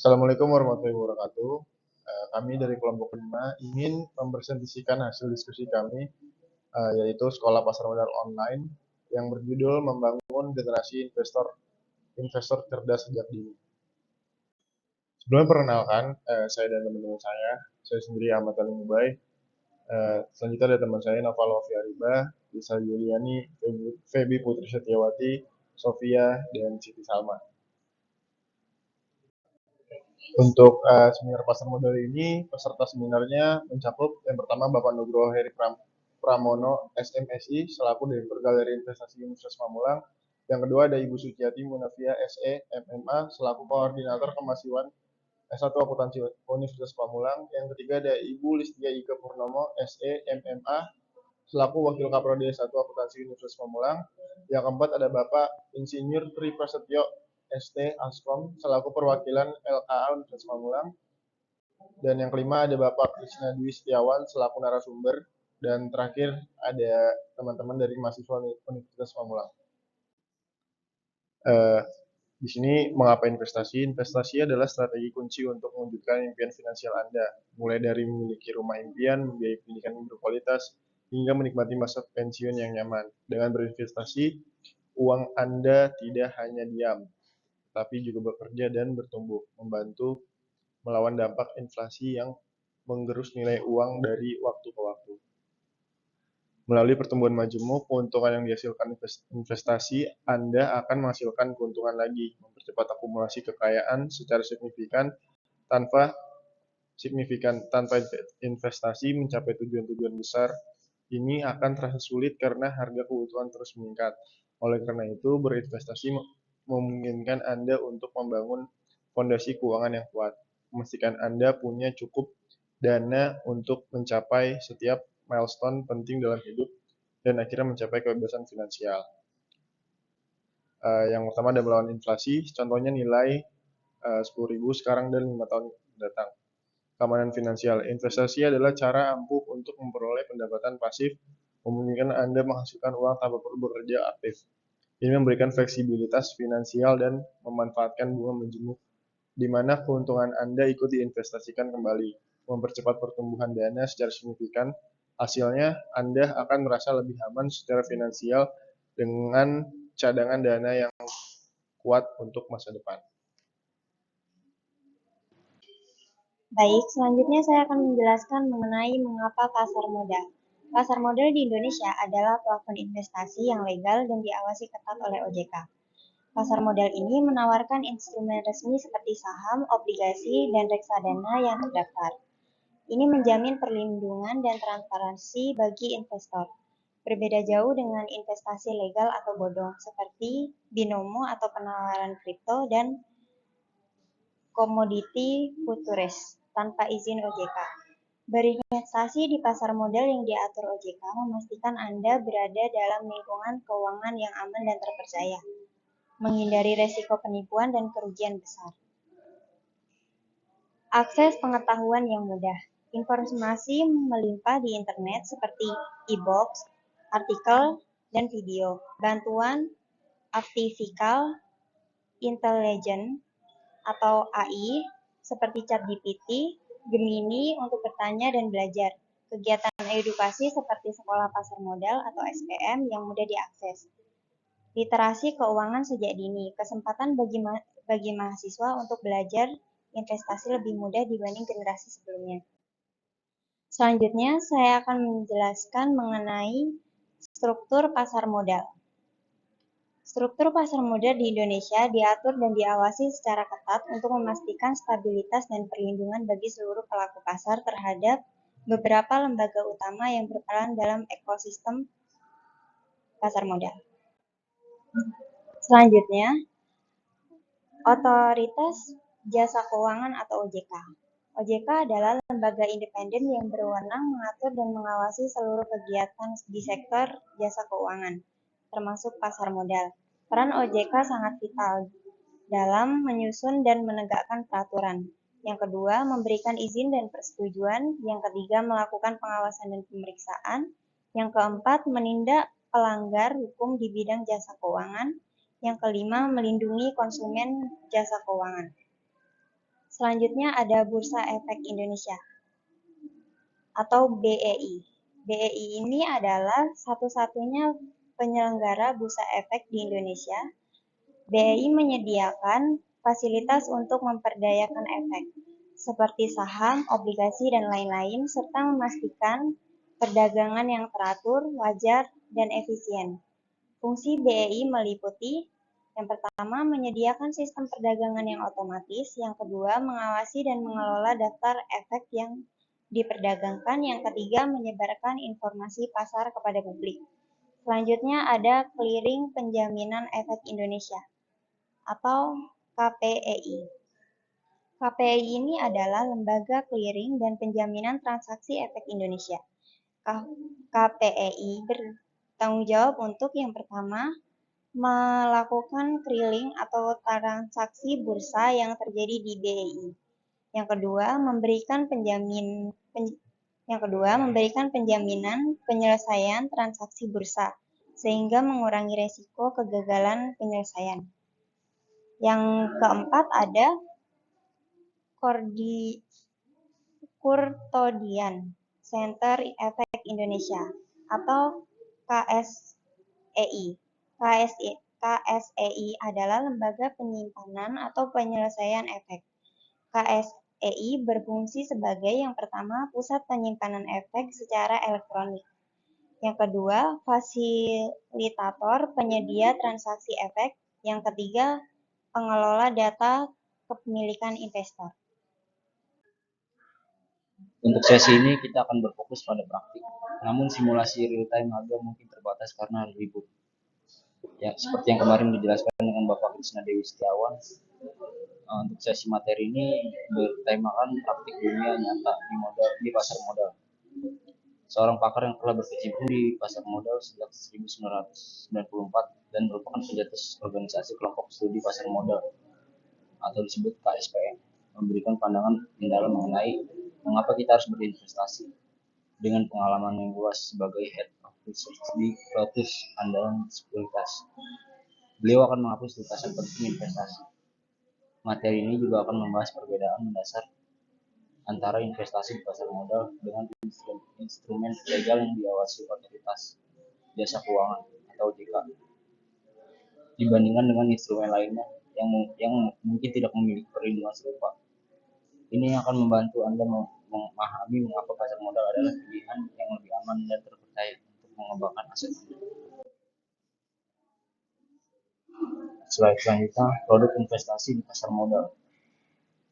Assalamualaikum warahmatullahi wabarakatuh. Kami dari kelompok 5 ingin mempresentasikan hasil diskusi kami, yaitu Sekolah Pasar Modal Online yang berjudul Membangun Generasi Investor Investor Cerdas Sejak Dini. Sebelumnya perkenalkan, saya dan teman-teman saya sendiri Ahmad Ali Mubai. Selanjutnya ada teman saya Naval Wafiariba, Lisa Yuliani, Febi Putri Setiawati, Sofia, dan Siti Salma. Untuk seminar pasar modal ini, peserta seminarnya mencakup yang pertama Bapak Nugroho Heri Pramono, SMSI, selaku Direktur Galeri Investasi Universitas Pamulang. Yang kedua ada Ibu Suciati Munafia, SE, MMA, selaku Koordinator Kemahasiswaan S1 Akuntansi Universitas Pamulang. Yang ketiga ada Ibu Listia Ika Purnomo, SE, MMA, selaku Wakil Kaprodi S1 Akuntansi Universitas Pamulang. Yang keempat ada Bapak Insinyur Tri Prasetyo, ST Askom, selaku perwakilan LKA Universitas Pamulang. Dan yang kelima ada Bapak Krisna Dwi Setiawan selaku narasumber. Dan terakhir ada teman-teman dari mahasiswa Universitas Pamulang. Di sini mengapa investasi? Investasi adalah strategi kunci untuk mewujudkan impian finansial Anda, mulai dari memiliki rumah impian, membiayai pendidikan yang berkualitas, hingga menikmati masa pensiun yang nyaman. Dengan berinvestasi, uang Anda tidak hanya diam, tapi juga bekerja dan bertumbuh, membantu melawan dampak inflasi yang menggerus nilai uang dari waktu ke waktu. Melalui pertumbuhan majemuk, keuntungan yang dihasilkan investasi Anda akan menghasilkan keuntungan lagi, mempercepat akumulasi kekayaan secara signifikan tanpa investasi mencapai tujuan-tujuan besar ini akan terasa sulit karena harga kebutuhan terus meningkat. Oleh karena itu, berinvestasi memungkinkan Anda untuk membangun fondasi keuangan yang kuat, memastikan Anda punya cukup dana untuk mencapai setiap milestone penting dalam hidup dan akhirnya mencapai kebebasan finansial. Yang pertama ada melawan inflasi, contohnya nilai 10.000 sekarang dan 5 tahun mendatang. Keamanan finansial, investasi adalah cara ampuh untuk memperoleh pendapatan pasif, memungkinkan Anda menghasilkan uang tanpa perlu bekerja aktif. Ini memberikan fleksibilitas finansial dan memanfaatkan bunga majemuk, di mana keuntungan Anda ikut diinvestasikan kembali, mempercepat pertumbuhan dana secara signifikan. Hasilnya, Anda akan merasa lebih aman secara finansial dengan cadangan dana yang kuat untuk masa depan. Baik, selanjutnya saya akan menjelaskan mengenai mengapa pasar modal. Pasar modal di Indonesia adalah platform investasi yang legal dan diawasi ketat oleh OJK. Pasar modal ini menawarkan instrumen resmi seperti saham, obligasi, dan reksadana yang terdaftar. Ini menjamin perlindungan dan transparansi bagi investor. Berbeda jauh dengan investasi legal atau bodong seperti binomo atau penawaran kripto dan komoditi futures tanpa izin OJK. Berinvestasi di pasar modal yang diatur OJK memastikan Anda berada dalam lingkungan keuangan yang aman dan terpercaya, menghindari resiko penipuan dan kerugian besar. Akses pengetahuan yang mudah. Informasi melimpah di internet seperti e-box, artikel, dan video. Bantuan artificial intelligence atau AI seperti ChatGPT, Gemini untuk bertanya dan belajar. Kegiatan edukasi seperti sekolah pasar modal atau SPM yang mudah diakses. Literasi keuangan sejak dini, kesempatan bagi mahasiswa untuk belajar investasi lebih mudah dibanding generasi sebelumnya. Selanjutnya, saya akan menjelaskan mengenai struktur pasar modal. Struktur pasar modal di Indonesia diatur dan diawasi secara ketat untuk memastikan stabilitas dan perlindungan bagi seluruh pelaku pasar terhadap beberapa lembaga utama yang berperan dalam ekosistem pasar modal. Selanjutnya, Otoritas Jasa Keuangan atau OJK. OJK adalah lembaga independen yang berwenang mengatur dan mengawasi seluruh kegiatan di sektor jasa keuangan, termasuk pasar modal. Peran OJK sangat vital dalam menyusun dan menegakkan peraturan. Yang kedua, memberikan izin dan persetujuan. Yang ketiga, melakukan pengawasan dan pemeriksaan. Yang keempat, menindak pelanggar hukum di bidang jasa keuangan. Yang kelima, melindungi konsumen jasa keuangan. Selanjutnya ada Bursa Efek Indonesia atau BEI. BEI ini adalah satu-satunya penyelenggara bursa efek di Indonesia. BEI menyediakan fasilitas untuk memperdayakan efek, seperti saham, obligasi, dan lain-lain, serta memastikan perdagangan yang teratur, wajar, dan efisien. Fungsi BEI meliputi yang pertama, menyediakan sistem perdagangan yang otomatis. Yang kedua, mengawasi dan mengelola daftar efek yang diperdagangkan. Yang ketiga, menyebarkan informasi pasar kepada publik. Selanjutnya ada Clearing Penjaminan Efek Indonesia atau KPEI. KPEI ini adalah lembaga clearing dan penjaminan transaksi efek Indonesia. KPEI bertanggung jawab untuk yang pertama, melakukan clearing atau transaksi bursa yang terjadi di BEI. Yang kedua, memberikan penjaminan penyelesaian transaksi bursa sehingga mengurangi resiko kegagalan penyelesaian. Yang keempat ada Kurtodian Center Efek Indonesia atau KSEI. KSEI adalah lembaga penyimpanan atau penyelesaian efek. KSEI berfungsi sebagai yang pertama, pusat penyimpanan efek secara elektronik. Yang kedua, fasilitator penyedia transaksi efek. Yang ketiga, pengelola data kepemilikan investor. Untuk sesi ini kita akan berfokus pada praktik, namun simulasi real-time harga mungkin terbatas karena hari libur. Ya, seperti yang kemarin dijelaskan dengan Bapak Krisna Dewi Setiawan, untuk sesi materi ini bertemakan praktik dunia nyata di pasar modal. Seorang pakar yang telah berkecimpung di pasar modal sejak 1994 dan merupakan pencetus organisasi kelompok studi pasar modal atau disebut KSPM, memberikan pandangan mendalam mengenai mengapa kita harus berinvestasi dengan pengalaman yang luas sebagai Head of Research di Lotus Andalan Sekuritas. Beliau akan menghapus tutasan penting investasi. Materi ini juga akan membahas perbedaan mendasar antara investasi di pasar modal dengan instrumen legal yang diawasi otoritas jasa keuangan atau OJK dibandingkan dengan instrumen lainnya yang mungkin tidak memiliki perlindungan serupa. Ini akan membantu Anda memahami mengapa pasar modal adalah pilihan yang lebih aman dan terpercaya untuk mengembangkan aset Anda. Selanjutnya, produk investasi di pasar modal.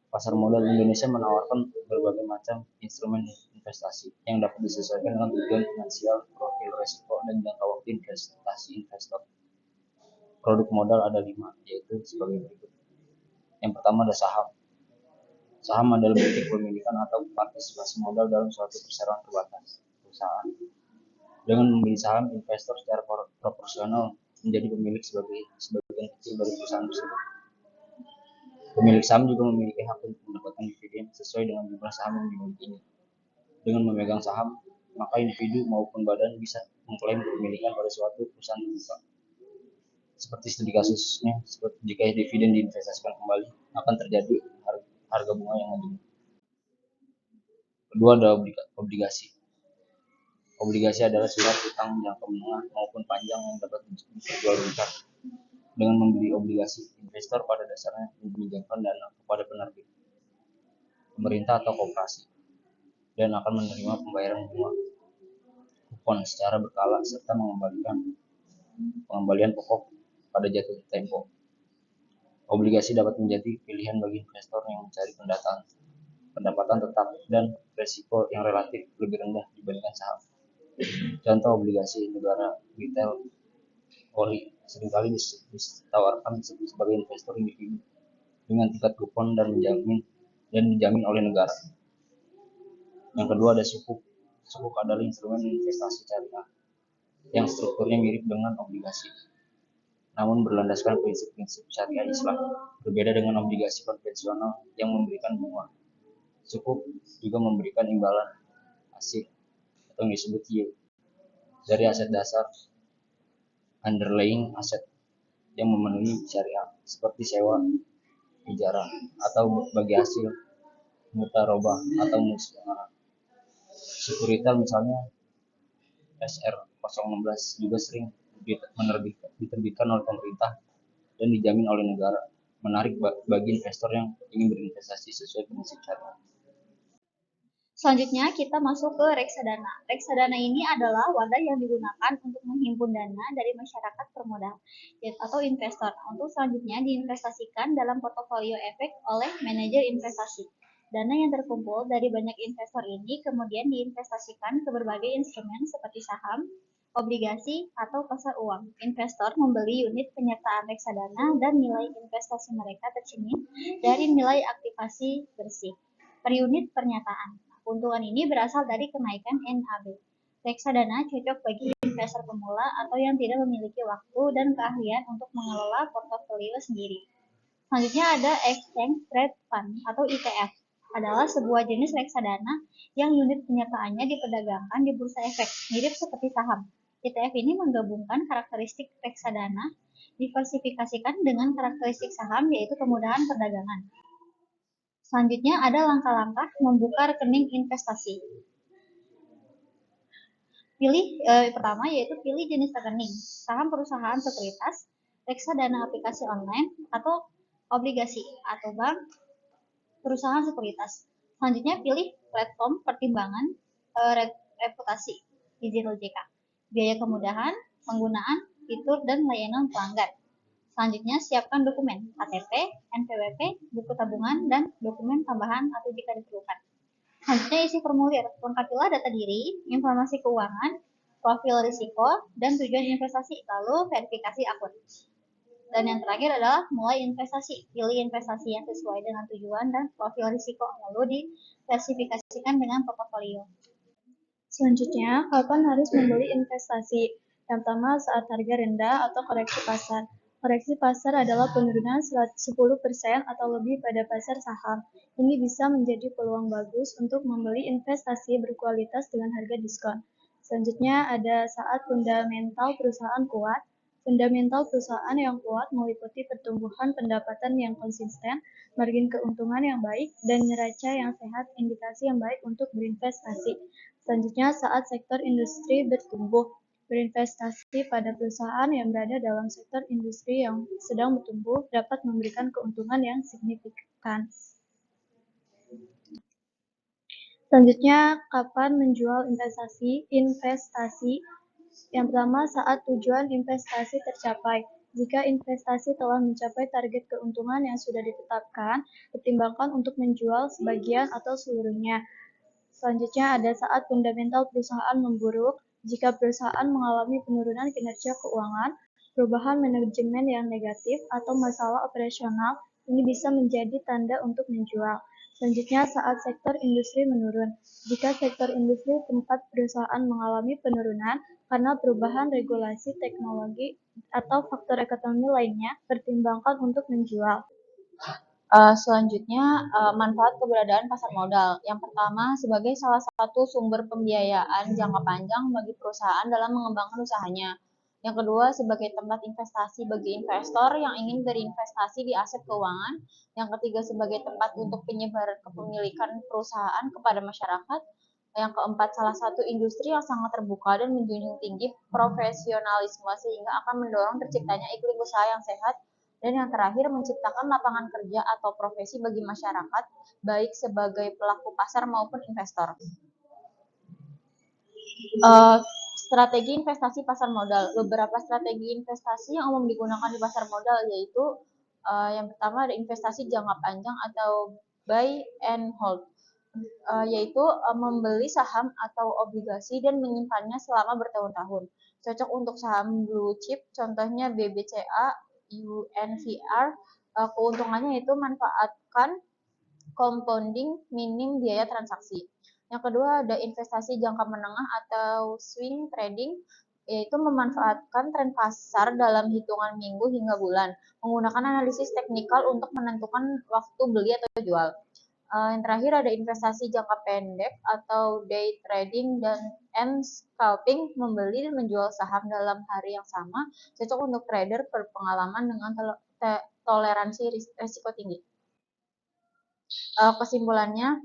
Pasar modal Indonesia menawarkan berbagai macam instrumen investasi yang dapat disesuaikan dengan tujuan finansial, profil risiko, dan jangka waktu investasi investor. Produk modal ada 5, yaitu sebagai berikut. Yang pertama ada saham. Saham adalah bentuk pemilikan atau partisipasi modal dalam suatu perseroan terbatas perusahaan. Dengan membeli saham, investor secara proporsional menjadi pemilik sebagian kecil dari perusahaan tersebut. Pemilik saham juga memiliki hak untuk mendapatkan dividen sesuai dengan jumlah saham yang dimilikinya. Dengan memegang saham, maka individu maupun badan bisa mengklaim kepemilikan pada suatu perusahaan terbuka. Seperti studi kasusnya, jika dividen diinvestasikan kembali, akan terjadi harga bunga yang menjadi. Kedua ada obligasi. Obligasi adalah surat utang jangka menengah maupun panjang yang dapat diperjualbelikan. Dengan membeli obligasi, investor pada dasarnya meminjamkan dana kepada penerbit, pemerintah atau koperasi, dan akan menerima pembayaran bunga kupon secara berkala serta pengembalian pokok pada jatuh tempo. Obligasi dapat menjadi pilihan bagi investor yang mencari pendapatan tetap dan resiko yang relatif lebih rendah dibandingkan saham. Contoh obligasi negara retail ORI seringkali ditawarkan sebagai investor individu dengan tingkat kupon dan dijamin oleh negara. Yang kedua ada sukuk. Sukuk adalah instrumen investasi syariah yang strukturnya mirip dengan obligasi, namun berlandaskan prinsip-prinsip syariah Islam. Berbeda dengan obligasi konvensional yang memberikan bunga. Sukuk juga memberikan imbalan hasil atau yang disebut yield dari aset dasar underlying aset yang memenuhi syariah seperti sewa, ijarah atau bagi hasil mutarobah atau musyawarah. Sekuritas misalnya SR016 juga sering diterbitkan oleh pemerintah dan dijamin oleh negara, menarik bagi investor yang ingin berinvestasi sesuai prinsip syariah. Selanjutnya kita masuk ke reksadana. Reksadana ini adalah wadah yang digunakan untuk menghimpun dana dari masyarakat permodal atau investor untuk selanjutnya diinvestasikan dalam portofolio efek oleh manajer investasi. Dana yang terkumpul dari banyak investor ini kemudian diinvestasikan ke berbagai instrumen seperti saham, obligasi, atau pasar uang. Investor membeli unit penyertaan reksadana dan nilai investasi mereka tercermin dari nilai aktivasi bersih per unit pernyataan. Keuntungan ini berasal dari kenaikan NAB. Reksadana cocok bagi investor pemula atau yang tidak memiliki waktu dan keahlian untuk mengelola portofolio sendiri. Selanjutnya ada Exchange Trade Fund atau ETF. Adalah sebuah jenis reksadana yang unit penyertaannya diperdagangkan di bursa efek, mirip seperti saham. ETF ini menggabungkan karakteristik reksadana, diversifikasikan dengan karakteristik saham, yaitu kemudahan perdagangan. Selanjutnya ada langkah-langkah membuka rekening investasi. Pertama yaitu pilih jenis rekening, saham perusahaan sekuritas, reksadana aplikasi online, atau obligasi atau bank perusahaan sekuritas. Selanjutnya pilih platform pertimbangan reputasi, izin OJK, biaya kemudahan, penggunaan, fitur, dan layanan pelanggan. Selanjutnya, siapkan dokumen KTP, NPWP, buku tabungan, dan dokumen tambahan atau jika diperlukan. Selanjutnya, isi formulir. Lengkapilah data diri, informasi keuangan, profil risiko, dan tujuan investasi, lalu verifikasi akun. Dan yang terakhir adalah mulai investasi. Pilih investasi yang sesuai dengan tujuan dan profil risiko, lalu diversifikasikan dengan portofolio. Selanjutnya, kapan harus membeli investasi? Yang pertama, saat harga rendah atau koreksi pasar. Koreksi pasar adalah penurunan 10% atau lebih pada pasar saham. Ini bisa menjadi peluang bagus untuk membeli investasi berkualitas dengan harga diskon. Selanjutnya ada saat fundamental perusahaan kuat. Fundamental perusahaan yang kuat meliputi pertumbuhan pendapatan yang konsisten, margin keuntungan yang baik, dan neraca yang sehat, indikasi yang baik untuk berinvestasi. Selanjutnya, saat sektor industri bertumbuh. Berinvestasi pada perusahaan yang berada dalam sektor industri yang sedang bertumbuh dapat memberikan keuntungan yang signifikan. Selanjutnya, kapan menjual investasi? Yang pertama, saat tujuan investasi tercapai. Jika investasi telah mencapai target keuntungan yang sudah ditetapkan, pertimbangkan untuk menjual sebagian atau seluruhnya. Selanjutnya ada saat fundamental perusahaan memburuk. Jika perusahaan mengalami penurunan kinerja keuangan, perubahan manajemen yang negatif, atau masalah operasional, ini bisa menjadi tanda untuk menjual. Selanjutnya saat sektor industri menurun. Jika sektor industri tempat perusahaan mengalami penurunan karena perubahan regulasi teknologi atau faktor ekonomi lainnya, pertimbangkan untuk menjual. Selanjutnya, manfaat keberadaan pasar modal. Yang pertama, sebagai salah satu sumber pembiayaan jangka panjang bagi perusahaan dalam mengembangkan usahanya. Yang kedua, sebagai tempat investasi bagi investor yang ingin berinvestasi di aset keuangan. Yang ketiga, sebagai tempat untuk penyebaran kepemilikan perusahaan kepada masyarakat. Yang keempat, salah satu industri yang sangat terbuka dan menjunjung tinggi profesionalisme sehingga akan mendorong terciptanya iklim usaha yang sehat. Dan yang terakhir, menciptakan lapangan kerja atau profesi bagi masyarakat, baik sebagai pelaku pasar maupun investor. Strategi investasi pasar modal. Beberapa strategi investasi yang umum digunakan di pasar modal yaitu yang pertama ada investasi jangka panjang atau buy and hold, yaitu membeli saham atau obligasi dan menyimpannya selama bertahun-tahun. Cocok untuk saham blue chip, contohnya BBCA, UNVR. Keuntungannya yaitu manfaatkan compounding, minim biaya transaksi. Yang kedua ada investasi jangka menengah atau swing trading, yaitu memanfaatkan tren pasar dalam hitungan minggu hingga bulan, menggunakan analisis teknikal untuk menentukan waktu beli atau jual. Yang terakhir ada investasi jangka pendek atau day trading and scalping, membeli dan menjual saham dalam hari yang sama, cocok untuk trader berpengalaman dengan toleransi risiko tinggi. Kesimpulannya,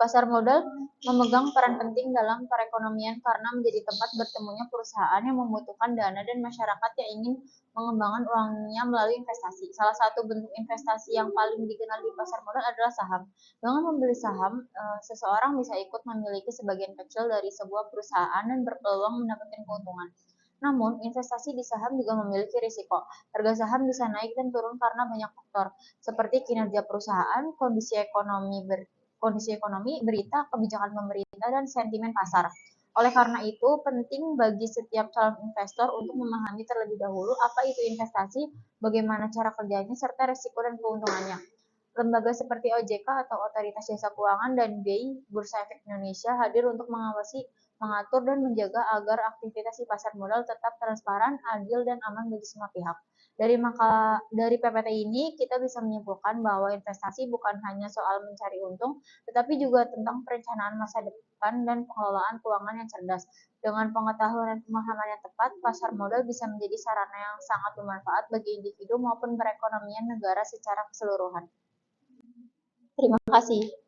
pasar modal memegang peran penting dalam perekonomian karena menjadi tempat bertemunya perusahaan yang membutuhkan dana dan masyarakat yang ingin mengembangkan uangnya melalui investasi. Salah satu bentuk investasi yang paling dikenal di pasar modal adalah saham. Dengan membeli saham, seseorang bisa ikut memiliki sebagian kecil dari sebuah perusahaan dan berpeluang mendapatkan keuntungan. Namun, investasi di saham juga memiliki risiko. Harga saham bisa naik dan turun karena banyak faktor, seperti kinerja perusahaan, kondisi ekonomi, berita, kebijakan pemerintah, dan sentimen pasar. Oleh karena itu, penting bagi setiap calon investor untuk memahami terlebih dahulu apa itu investasi, bagaimana cara kerjanya, serta risiko dan keuntungannya. Lembaga seperti OJK atau Otoritas Jasa Keuangan dan BEI Bursa Efek Indonesia hadir untuk mengawasi, mengatur, dan menjaga agar aktivitas di pasar modal tetap transparan, adil, dan aman bagi semua pihak. Dari PPT ini kita bisa menyimpulkan bahwa investasi bukan hanya soal mencari untung, tetapi juga tentang perencanaan masa depan dan pengelolaan keuangan yang cerdas. Dengan pengetahuan dan pemahaman yang tepat, pasar modal bisa menjadi sarana yang sangat bermanfaat bagi individu maupun perekonomian negara secara keseluruhan. Terima kasih.